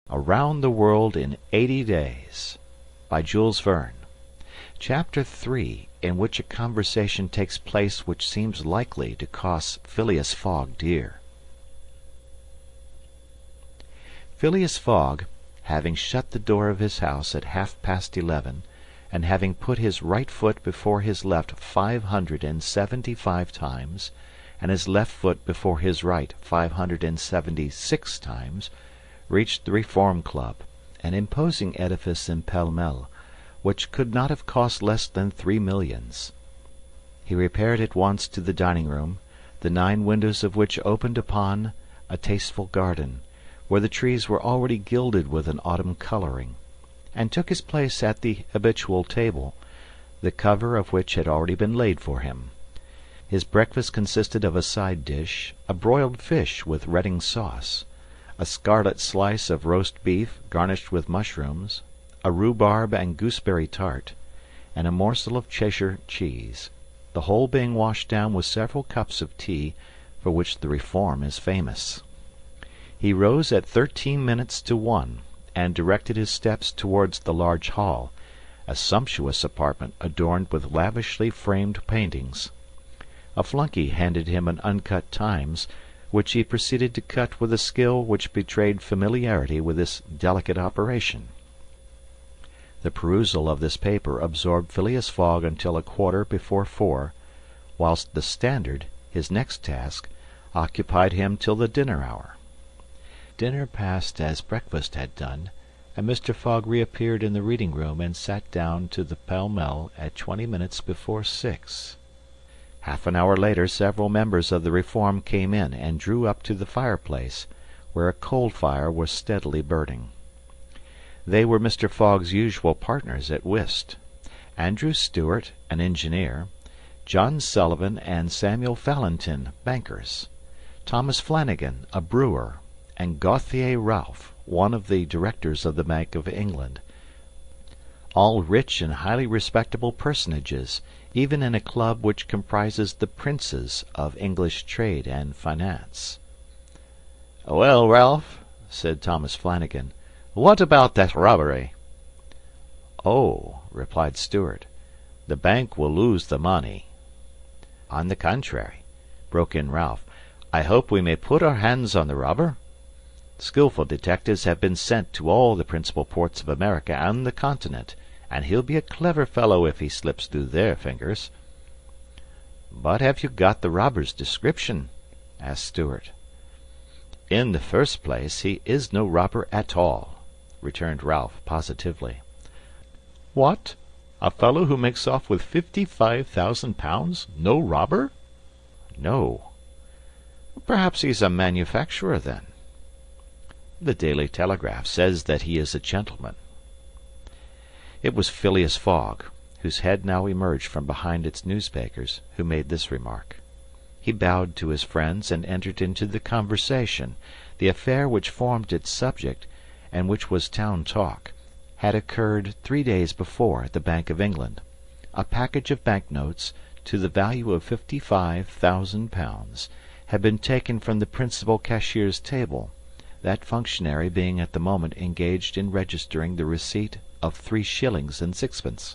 Around the World in 80 Days by Jules Verne. Chapter 3, in which a conversation takes place which seems likely to cost Phileas Fogg dear. Phileas Fogg, having shut the door of his house at 11:30, and having put his right foot before his left 575 times, and his left foot before his right 576 times, reached the Reform Club, an imposing edifice in Pall Mall, which could not have cost less than 3 millions. He repaired at once to the dining-room, the 9 windows of which opened upon a tasteful garden, where the trees were already gilded with an autumn colouring, and took his place at the habitual table, the cover of which had already been laid for him. His breakfast consisted of a side dish, a broiled fish with Reading sauce, a scarlet slice of roast beef garnished with mushrooms, a rhubarb and gooseberry tart, and a morsel of Cheshire cheese, the whole being washed down with several cups of tea, for which the Reform is famous. He rose at 1:13, and directed his steps towards the large hall, a sumptuous apartment adorned with lavishly framed paintings. A flunkey handed him an uncut Times, which he proceeded to cut with a skill which betrayed familiarity with this delicate operation. The perusal of this paper absorbed Phileas Fogg until 4:15, whilst the Standard, his next task, occupied him till the dinner hour. Dinner passed as breakfast had done, and Mr. Fogg reappeared in the reading-room and sat down to the Pall Mall at 6:20. Half an hour later several members of the Reform came in and drew up to the fireplace, where a coal fire was steadily burning. They were Mr. Fogg's usual partners at whist: Andrew Stewart, an engineer; John Sullivan and Samuel Fallentin, bankers; Thomas Flanagan, a brewer; and Gauthier Ralph, one of the directors of the Bank of England, all rich and highly respectable personages, even in a club which comprises the princes of English trade and finance. "Well, Ralph," said Thomas Flanagan, "what about that robbery?" "Oh," replied Stewart, "the bank will lose the money." "On the contrary," broke in Ralph, "I hope we may put our hands on the robber. Skilful detectives have been sent to all the principal ports of America and the Continent, and he'll be a clever fellow if he slips through their fingers." "But have you got the robber's description?" asked Stewart. "In the first place, he is no robber at all," returned Ralph positively. "What? A fellow who makes off with £55,000 no robber?" "No." "Perhaps he's a manufacturer, then." "The Daily Telegraph says that he is a gentleman." It was Phileas Fogg, whose head now emerged from behind its newspapers, who made this remark. He bowed to his friends and entered into the conversation. The affair which formed its subject, and which was town talk, had occurred 3 days before at the Bank of England. A package of banknotes, to the value of £55,000, had been taken from the principal cashier's table, that functionary being at the moment engaged in registering the receipt of 3 shillings and sixpence,